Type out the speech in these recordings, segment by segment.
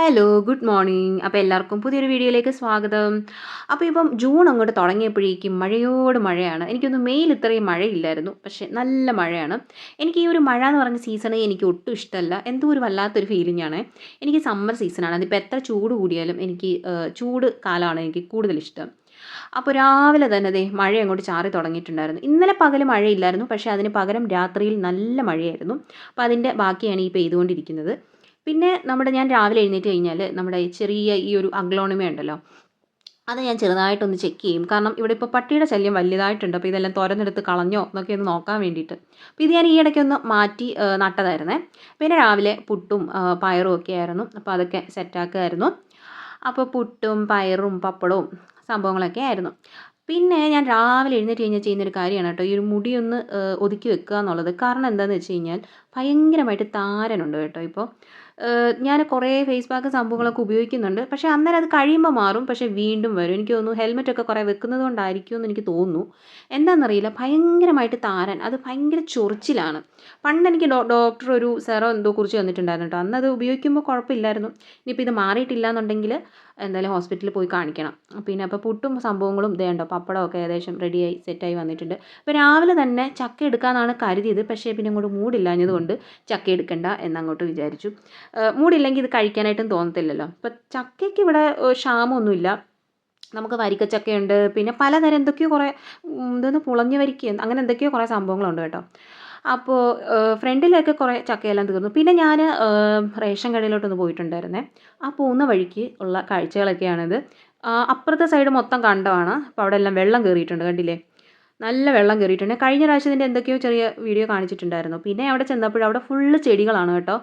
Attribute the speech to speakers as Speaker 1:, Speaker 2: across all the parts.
Speaker 1: Hello, good morning. അപ്പോൾ എല്ലാവർക്കും പുതിയൊരു വീഡിയോയിലേക്ക് സ്വാഗതം. അപ്പോൾ ഇപ്പം ജൂൺ അങ്ങോട്ട് തുടങ്ങിയപ്പോഴേക്കും മഴയോട് മഴയാണ്. എനിക്കൊന്ന് മെയിൽ ഇത്രയും മഴയില്ലായിരുന്നു. പക്ഷേ നല്ല മഴയാണ്. എനിക്ക് ഈ ഒരു മഴ എന്ന് പറഞ്ഞ സീസണ് എനിക്ക് ഒട്ടും ഇഷ്ടമല്ല. എന്തോ ഒരു വല്ലാത്തൊരു ഫീലിംഗ് ആണ്. എനിക്ക് സമ്മർ സീസണാണ്. അതിപ്പോൾ എത്ര ചൂട് കൂടിയാലും എനിക്ക് ചൂട് കാലമാണ് എനിക്ക് കൂടുതൽ ഇഷ്ടം. അപ്പോൾ രാവിലെ തന്നെ ദേ മഴ അങ്ങോട്ട് ചാറി തുടങ്ങിയിട്ടുണ്ടായിരുന്നു. ഇന്നലെ പകൽ മഴയില്ലായിരുന്നു. പക്ഷേ അതിന് പകരം രാത്രിയിൽ നല്ല മഴയായിരുന്നു. അപ്പോൾ അതിൻ്റെ ബാക്കിയാണ് ഈ പെയ്തുകൊണ്ടിരിക്കുന്നത്. പിന്നെ ഞാൻ രാവിലെ എഴുന്നേറ്റ് കഴിഞ്ഞാൽ നമ്മുടെ ചെറിയ ഈ ഒരു അഗ്ലോണിമ ഉണ്ടല്ലോ, അത് ഞാൻ ചെറുതായിട്ടൊന്ന് ചെക്ക് ചെയ്യും. കാരണം ഇവിടെ ഇപ്പോൾ പട്ടിയുടെ ശല്യം വലിയതായിട്ടുണ്ട്. അപ്പോൾ ഇതെല്ലാം തുരന്നെടുത്ത് കളഞ്ഞോ എന്നൊക്കെ ഒന്ന് നോക്കാൻ വേണ്ടിയിട്ട്. അപ്പോൾ ഇത് ഞാൻ ഈ ഇടയ്ക്കൊന്ന് മാറ്റി നട്ടതായിരുന്നേ. പിന്നെ രാവിലെ പുട്ടും പയറും ഒക്കെ ആയിരുന്നു. അപ്പോൾ അതൊക്കെ സെറ്റാക്കുമായിരുന്നു. അപ്പോൾ പുട്ടും പയറും പപ്പടവും സംഭവങ്ങളൊക്കെ ആയിരുന്നു. പിന്നെ ഞാൻ രാവിലെ എഴുന്നേറ്റ് കഴിഞ്ഞാൽ ചെയ്യുന്നൊരു കാര്യമാണ് കേട്ടോ, ഈ ഒരു മുടിയൊന്ന് ഒതുക്കി വെക്കുക എന്നുള്ളത്. കാരണം എന്താണെന്ന് വെച്ച് കഴിഞ്ഞാൽ ഭയങ്കരമായിട്ട് താരനുണ്ട് കേട്ടോ ഇപ്പോൾ. ഞാൻ കുറേ ഫേസ് പാക്ക് സംഭവങ്ങളൊക്കെ ഉപയോഗിക്കുന്നുണ്ട്. പക്ഷേ അന്നേരം അത് കഴിയുമ്പോൾ മാറും. പക്ഷേ വീണ്ടും വരും. എനിക്ക് തോന്നുന്നു ഹെൽമെറ്റൊക്കെ കുറേ വെക്കുന്നത് കൊണ്ടായിരിക്കും എന്ന് എനിക്ക് തോന്നുന്നു. എന്താണെന്നറിയില്ല, ഭയങ്കരമായിട്ട് താരൻ. അത് ഭയങ്കര ചൊറിച്ചിലാണ്. പണ്ട് എനിക്ക് ഡോക്ടർ ഒരു സെറം എന്തോ കുറിച്ച് തന്നിട്ടുണ്ടായിരുന്നു കേട്ടോ. അന്നത് ഉപയോഗിക്കുമ്പോൾ കുഴപ്പമില്ലായിരുന്നു. ഇനിയിപ്പോൾ ഇത് മാറിയിട്ടില്ല എന്നുണ്ടെങ്കിൽ എന്തായാലും ഹോസ്പിറ്റലിൽ പോയി കാണിക്കണം. പിന്നെ അപ്പോൾ പുട്ടും സംഭവങ്ങളും ദേ കണ്ടോ, പപ്പടമൊക്കെ ഏകദേശം റെഡിയായി സെറ്റായി വന്നിട്ടുണ്ട്. അപ്പോൾ രാവിലെ തന്നെ ചക്ക എടുക്കാമെന്നാണ് കരുതിയത്. പക്ഷേ പിന്നെ അങ്ങോട്ട് മൂടില്ലാഞ്ഞതുകൊണ്ട് ചക്ക എടുക്കണ്ട എന്നങ്ങോട്ട് വിചാരിച്ചു. മൂടില്ലെങ്കിൽ ഇത് കഴിക്കാനായിട്ടും തോന്നത്തില്ലല്ലോ. ഇപ്പം ചക്കയ്ക്ക് ഇവിടെ ക്ഷാമമൊന്നുമില്ല. നമുക്ക് വരിക്കച്ചക്കയുണ്ട്. പിന്നെ പലതരം എന്തൊക്കെയോ കുറേ എന്തോന്ന് പുളഞ്ഞ വരിക്ക അങ്ങനെ എന്തൊക്കെയോ കുറേ സംഭവങ്ങളുണ്ട് കേട്ടോ. അപ്പോൾ ഫ്രണ്ടിലൊക്കെ കുറേ ചക്കയെല്ലാം തീർന്നു. പിന്നെ ഞാൻ റേഷൻ കടയിലോട്ടൊന്ന് പോയിട്ടുണ്ടായിരുന്നേ. ആ പോകുന്ന വഴിക്ക് ഉള്ള കാഴ്ചകളൊക്കെയാണിത്. അപ്പുറത്തെ സൈഡ് മൊത്തം കണ്ടമാണ്. അപ്പോൾ അവിടെ എല്ലാം വെള്ളം കയറിയിട്ടുണ്ട്, കണ്ടില്ലേ? നല്ല വെള്ളം കയറിയിട്ടുണ്ട്. കഴിഞ്ഞ പ്രാവശ്യം ഇതിൻ്റെ എന്തൊക്കെയോ ചെറിയ വീഡിയോ കാണിച്ചിട്ടുണ്ടായിരുന്നു. പിന്നെ അവിടെ ചെന്നപ്പോൾ അവിടെ ഫുള്ള് ചെടികളാണ് കേട്ടോ.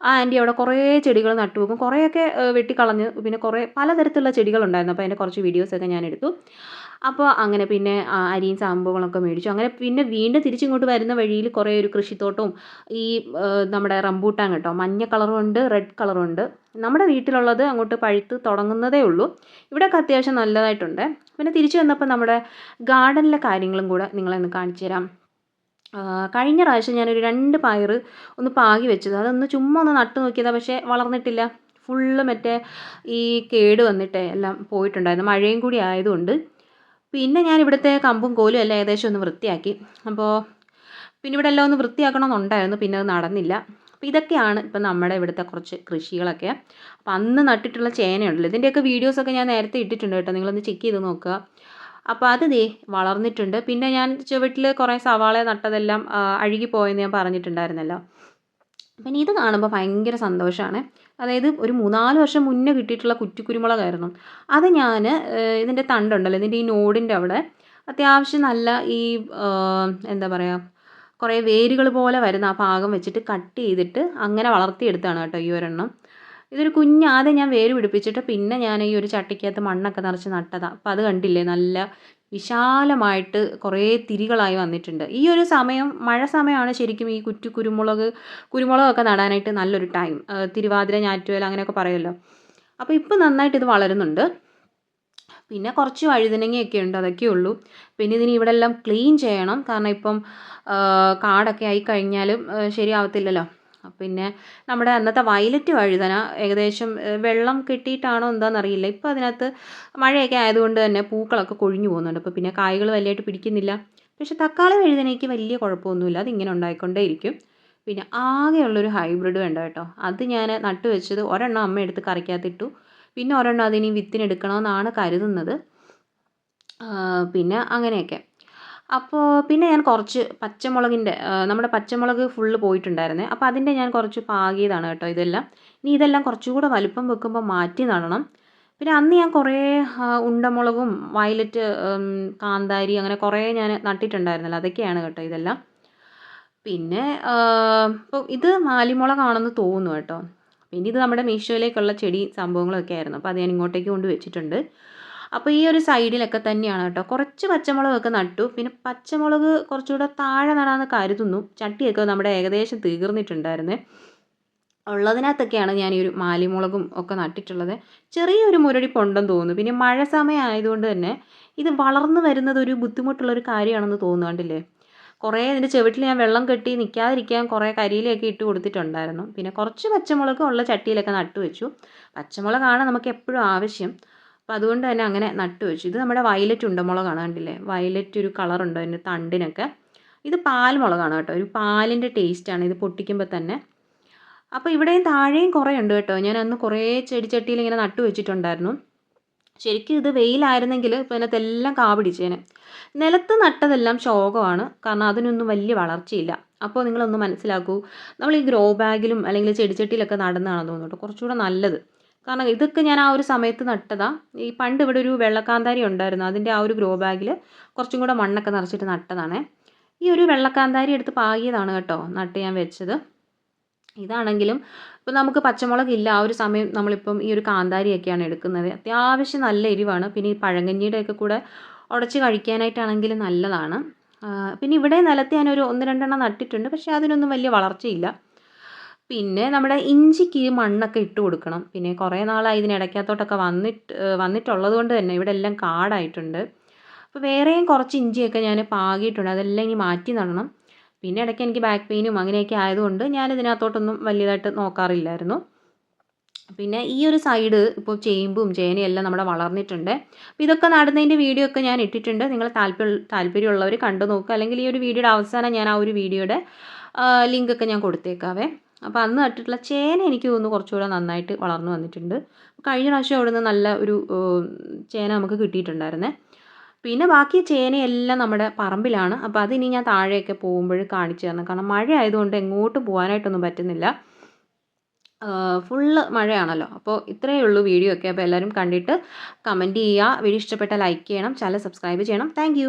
Speaker 1: ആ ആൻറ്റി അവിടെ കുറേ ചെടികൾ നട്ടു വെക്കും. കുറേയൊക്കെ വെട്ടിക്കളഞ്ഞ് പിന്നെ കുറേ പലതരത്തിലുള്ള ചെടികളുണ്ടായിരുന്നു. അപ്പോൾ അതിൻ്റെ കുറച്ച് വീഡിയോസൊക്കെ ഞാൻ എടുത്തു. അപ്പോൾ അങ്ങനെ പിന്നെ അരിയും സംഭവങ്ങളൊക്കെ മേടിച്ചു. അങ്ങനെ പിന്നെ വീണ്ടും തിരിച്ചിങ്ങോട്ട് വരുന്ന വഴിയിൽ കുറേ ഒരു കൃഷിത്തോട്ടവും ഈ നമ്മുടെ റംബൂട്ടാൻ കേട്ടോ, മഞ്ഞ കളറും ഉണ്ട് റെഡ് കളറും ഉണ്ട്. നമ്മുടെ വീട്ടിലുള്ളത് അങ്ങോട്ട് പഴുത്ത് തുടങ്ങുന്നതേ ഉള്ളൂ. ഇവിടെയൊക്കെ അത്യാവശ്യം നല്ലതായിട്ടുണ്ട്. പിന്നെ തിരിച്ചു വന്നപ്പോൾ നമ്മുടെ ഗാർഡനിലെ കാര്യങ്ങളും കൂടെ നിങ്ങളെ ഒന്ന് കാണിച്ചു തരാം. കഴിഞ്ഞ പ്രാവശ്യം ഞാനൊരു 2 പയർ ഒന്ന് പാകി വെച്ചത്, അതൊന്ന് ചുമ്മാ ഒന്ന് നട്ടു നോക്കിയതാണ്. പക്ഷേ വളർന്നിട്ടില്ല. ഫുള്ള് മറ്റേ ഈ കേട് വന്നിട്ട് എല്ലാം പോയിട്ടുണ്ടായിരുന്നു, മഴയും കൂടി ആയതുകൊണ്ട്. പിന്നെ ഞാൻ ഇവിടുത്തെ കമ്പും കോലും എല്ലാം ഏകദേശം ഒന്ന് വൃത്തിയാക്കി. അപ്പോൾ പിന്നെ ഇവിടെ എല്ലാം ഒന്ന് വൃത്തിയാക്കണമെന്നുണ്ടായിരുന്നു. പിന്നെ അത് നടന്നില്ല. അപ്പോൾ ഇതൊക്കെയാണ് ഇപ്പം നമ്മുടെ ഇവിടുത്തെ കുറച്ച് കൃഷികളൊക്കെ. അപ്പോൾ അന്ന് നട്ടിട്ടുള്ള ചേനയുണ്ടല്ലോ, ഇതിൻ്റെയൊക്കെ വീഡിയോസൊക്കെ ഞാൻ നേരത്തെ ഇട്ടിട്ടുണ്ട് കേട്ടോ, നിങ്ങളൊന്ന് ചെക്ക് ചെയ്ത് നോക്കുക. അപ്പോൾ അത് ദേ വളർന്നിട്ടുണ്ട്. പിന്നെ ഞാൻ ചുവട്ടിൽ കുറേ സവാള നട്ടതെല്ലാം അഴുകിപ്പോയെന്ന് ഞാൻ പറഞ്ഞിട്ടുണ്ടായിരുന്നല്ലോ. പിന്നെ ഇത് കാണുമ്പോൾ ഭയങ്കര സന്തോഷമാണ്. അതായത് ഒരു 3, 4 വർഷം മുന്നേ കിട്ടിയിട്ടുള്ള കുറ്റിക്കുരുമുളകായിരുന്നു. അത് ഞാൻ ഇതിൻ്റെ തണ്ടുണ്ടല്ലോ, ഇതിൻ്റെ ഈ നോഡിൻ്റെ അവിടെ അത്യാവശ്യം നല്ല ഈ എന്താ പറയുക, കുറേ വേരുകൾ പോലെ വരുന്ന ആ ഭാഗം വെച്ചിട്ട് കട്ട് ചെയ്തിട്ട് അങ്ങനെ വളർത്തിയെടുത്താണ് കേട്ടോ ഈ ഒരെണ്ണം. ഇതൊരു ആദ്യം ഞാൻ വേര് പിടിപ്പിച്ചിട്ട് പിന്നെ ഞാൻ ഈ ഒരു ചട്ടിക്കകത്ത് മണ്ണൊക്കെ നിറച്ച് നട്ടതാണ്. അപ്പോൾ അത് കണ്ടില്ലേ, നല്ല വിശാലമായിട്ട് കുറേ തിരികളായി വന്നിട്ടുണ്ട്. ഈ ഒരു സമയം മഴ സമയമാണ് ശരിക്കും ഈ കുരുമുളകൊക്കെ നടാനായിട്ട് നല്ലൊരു ടൈം. തിരുവാതിര, ഞാറ്റുവേല അങ്ങനെയൊക്കെ പറയുമല്ലോ. അപ്പോൾ ഇപ്പോൾ നന്നായിട്ട് ഇത് വളരുന്നുണ്ട്. പിന്നെ കുറച്ച് വഴുതനങ്ങയൊക്കെ ഉണ്ട്, അതൊക്കെ ഉള്ളൂ. പിന്നെ ഇതിന് ഇവിടെ എല്ലാം ക്ലീൻ ചെയ്യണം. കാരണം ഇപ്പം കാടൊക്കെ ആയി കഴിഞ്ഞാലും ശരിയാവത്തില്ലല്ലോ. പിന്നെ നമ്മുടെ അന്നത്തെ വയലറ്റ് വഴുതന ഏകദേശം വെള്ളം കെട്ടിയിട്ടാണോ എന്താണെന്നറിയില്ല, ഇപ്പോൾ അതിനകത്ത് മഴയൊക്കെ ആയതുകൊണ്ട് തന്നെ പൂക്കളൊക്കെ കൊഴിഞ്ഞു പോകുന്നുണ്ട്. അപ്പോൾ പിന്നെ കായ്കൾ വലിയതായിട്ട് പിടിക്കുന്നില്ല. പക്ഷേ തക്കാളി വഴുതനയ്ക്ക് വലിയ കുഴപ്പമൊന്നുമില്ല, അതിങ്ങനെ ഉണ്ടായിക്കൊണ്ടേയിരിക്കും. പിന്നെ ആകെയുള്ളൊരു ഹൈബ്രിഡ് വേണ്ട കേട്ടോ, അത് ഞാൻ നട്ടു വെച്ചത് ഒരെണ്ണം അമ്മ എടുത്ത് കറിക്കകത്തിട്ടു. പിന്നെ ഒരെണ്ണം അതിനി വിത്തിനെടുക്കണമെന്നാണ് കരുതുന്നത്. പിന്നെ അങ്ങനെയൊക്കെ. അപ്പോൾ പിന്നെ ഞാൻ കുറച്ച് പച്ചമുളകിൻ്റെ നമ്മുടെ പച്ചമുളക് ഫുള്ള് പോയിട്ടുണ്ടായിരുന്നേ. അപ്പോൾ അതിൻ്റെ ഞാൻ കുറച്ച് പാകിയതാണ് കേട്ടോ ഇതെല്ലാം. ഇനി ഇതെല്ലാം കുറച്ചുകൂടെ വലുപ്പം വെക്കുമ്പോൾ മാറ്റി നടണം. പിന്നെ അന്ന് ഞാൻ കുറേ ഉണ്ടമുളകും വയലറ്റ്, കാന്താരി അങ്ങനെ കുറേ ഞാൻ നട്ടിട്ടുണ്ടായിരുന്നല്ലോ, അതൊക്കെയാണ് കേട്ടോ ഇതെല്ലാം. പിന്നെ ഇപ്പോൾ ഇത് മാലിമുളകാണെന്ന് തോന്നുന്നു കേട്ടോ. പിന്നെ ഇത് നമ്മുടെ മീഷോയിലേക്കുള്ള ചെടി സംഭവങ്ങളൊക്കെ ആയിരുന്നു. അപ്പോൾ അത് ഞാൻ ഇങ്ങോട്ടേക്ക് കൊണ്ട് വെച്ചിട്ടുണ്ട്. അപ്പോൾ ഈ ഒരു സൈഡിലൊക്കെ തന്നെയാണ് കേട്ടോ കുറച്ച് പച്ചമുളകൊക്കെ നട്ടു. പിന്നെ പച്ചമുളക് കുറച്ചുകൂടെ താഴെ നടാമെന്ന് കരുതുന്നു. ചട്ടിയൊക്കെ നമ്മുടെ ഏകദേശം തീർന്നിട്ടുണ്ടായിരുന്നേ. ഉള്ളതിനകത്തൊക്കെയാണ് ഞാൻ ഈ ഒരു മാലിമുളകും ഒക്കെ നട്ടിട്ടുള്ളത്. ചെറിയൊരു മുരടിപ്പുണ്ടെന്ന് തോന്നുന്നു. പിന്നെ മഴ സമയം ആയതുകൊണ്ട് തന്നെ ഇത് വളർന്നു വരുന്നത് ഒരു ബുദ്ധിമുട്ടുള്ളൊരു കാര്യമാണെന്ന് തോന്നുന്നു, കണ്ടില്ലേ? കുറേ ഇതിൻ്റെ ചുവട്ടിൽ ഞാൻ വെള്ളം കെട്ടി നിൽക്കാതിരിക്കാൻ കുറേ കരിയിലയൊക്കെ ഇട്ട് കൊടുത്തിട്ടുണ്ടായിരുന്നു. പിന്നെ കുറച്ച് പച്ചമുളക് ഉള്ള ചട്ടിയിലൊക്കെ നട്ടു വെച്ചു. പച്ചമുളകാണ് നമുക്ക് എപ്പോഴും ആവശ്യം. അപ്പോൾ അതുകൊണ്ട് തന്നെ അങ്ങനെ നട്ടു വെച്ചു. ഇത് നമ്മുടെ വയലറ്റ് ഉണ്ടമുളകാണ്, കണ്ടില്ലേ? വയലറ്റ് ഒരു കളറുണ്ട് അതിൻ്റെ തണ്ടിനൊക്കെ. ഇത് പാൽ മുളകാണ് കേട്ടോ. ഒരു പാലിൻ്റെ ടേസ്റ്റാണ് ഇത് പൊട്ടിക്കുമ്പോൾ തന്നെ. അപ്പോൾ ഇവിടെയും താഴെയും കുറേ ഉണ്ട് കേട്ടോ. ഞാൻ അന്ന് കുറേ ചെടിച്ചട്ടിയിൽ ഇങ്ങനെ നട്ടു വെച്ചിട്ടുണ്ടായിരുന്നു. ശരിക്കും ഇത് വെയിലായിരുന്നെങ്കിൽ ഇപ്പോൾ ഇതിനകത്തെല്ലാം കാ പിടിച്ചേനെ. നിലത്ത് നട്ടതെല്ലാം ശോകമാണ്, കാരണം അതിനൊന്നും വലിയ വളർച്ചയില്ല. അപ്പോൾ നിങ്ങളൊന്ന് മനസ്സിലാക്കൂ, നമ്മൾ ഈ ഗ്രോ ബാഗിലും അല്ലെങ്കിൽ ചെടിച്ചട്ടിയിലൊക്കെ നടുന്നതാണെന്ന് തോന്നുന്നു കേട്ടോ കുറച്ചുകൂടെ നല്ലത്. കാരണം ഇതൊക്കെ ഞാൻ ആ ഒരു സമയത്ത് നട്ടതാണ്. ഈ പണ്ട് ഇവിടെ ഒരു വെള്ളക്കാന്താരി ഉണ്ടായിരുന്നു, അതിൻ്റെ ആ ഒരു ഗ്രോ ബാഗിൽ കുറച്ചും കൂടെ മണ്ണൊക്കെ നിറച്ചിട്ട് നട്ടതാണേ. ഈ ഒരു വെള്ളക്കാന്താരി എടുത്ത് പാകിയതാണ് കേട്ടോ നട്ട് ഞാൻ വെച്ചത്. ഇതാണെങ്കിലും ഇപ്പം നമുക്ക് പച്ചമുളകില്ല, ആ ഒരു സമയം നമ്മളിപ്പം ഈ ഒരു കാന്താരിയൊക്കെയാണ് എടുക്കുന്നത്. അത്യാവശ്യം നല്ല എരിവാണ്. പിന്നെ ഈ പഴങ്കഞ്ഞിയുടെയൊക്കെ കൂടെ ഉടച്ച് കഴിക്കാനായിട്ടാണെങ്കിൽ നല്ലതാണ്. പിന്നെ ഇവിടെ നിലത്ത് ഞാനൊരു 1-2 എണ്ണം നട്ടിട്ടുണ്ട്, പക്ഷേ അതിനൊന്നും വലിയ വളർച്ചയില്ല. പിന്നെ നമ്മുടെ ഇഞ്ചിക്ക് മണ്ണൊക്കെ ഇട്ട് കൊടുക്കണം. പിന്നെ കുറേ നാളായി ഇതിനിടയ്ക്കകത്തോട്ടൊക്കെ വന്നിട്ടുള്ളത് കൊണ്ട് തന്നെ ഇവിടെ എല്ലാം കാടായിട്ടുണ്ട്. അപ്പോൾ വേറെയും കുറച്ച് ഇഞ്ചിയൊക്കെ ഞാൻ പാകിയിട്ടുണ്ട്, അതെല്ലാം ഇനി മാറ്റി നടണം. പിന്നെ ഇടയ്ക്ക് എനിക്ക് ബാക്ക് പെയിനും അങ്ങനെയൊക്കെ ആയതുകൊണ്ട് ഞാൻ ഇതിനകത്തോട്ടൊന്നും വലിയതായിട്ട് നോക്കാറില്ലായിരുന്നു. പിന്നെ ഈ ഒരു സൈഡ് ഇപ്പോൾ ചേമ്പും ചേനയും എല്ലാം നമ്മുടെ വളർന്നിട്ടുണ്ട്. അപ്പോൾ ഇതൊക്കെ നടുന്നതിൻ്റെ വീഡിയോ ഒക്കെ ഞാൻ ഇട്ടിട്ടുണ്ട്. നിങ്ങൾ താല്പര്യമുള്ളവർ കണ്ടു നോക്കുക. അല്ലെങ്കിൽ ഈ ഒരു വീഡിയോയുടെ അവസാനം ഞാൻ ആ ഒരു വീഡിയോയുടെ ലിങ്കൊക്കെ ഞാൻ കൊടുത്തേക്കാവേ. അപ്പോൾ അന്ന് നട്ടിട്ടുള്ള ചേന എനിക്ക് തോന്നുന്നു കുറച്ചുകൂടെ നന്നായിട്ട് വളർന്നു വന്നിട്ടുണ്ട്. കഴിഞ്ഞ പ്രാവശ്യം അവിടെ നിന്ന് നല്ല ഒരു ചേന നമുക്ക് കിട്ടിയിട്ടുണ്ടായിരുന്നേ. പിന്നെ ബാക്കി ചേനയെല്ലാം നമ്മുടെ പറമ്പിലാണ്. അപ്പോൾ അതിനി ഞാൻ താഴെയൊക്കെ പോകുമ്പോൾ കാണിച്ചു തരണം. കാരണം മഴ ആയതുകൊണ്ട് എങ്ങോട്ടും പോകാനായിട്ടൊന്നും പറ്റുന്നില്ല. ഫുള്ള് മഴയാണല്ലോ. അപ്പോൾ ഇത്രയേ ഉള്ളൂ വീഡിയോ ഒക്കെ. അപ്പോൾ എല്ലാവരും കണ്ടിട്ട് കമൻറ്റ് ചെയ്യുക. വീഡിയോ ഇഷ്ടപ്പെട്ടാൽ ലൈക്ക് ചെയ്യണം, ചാനൽ സബ്സ്ക്രൈബ് ചെയ്യണം. താങ്ക്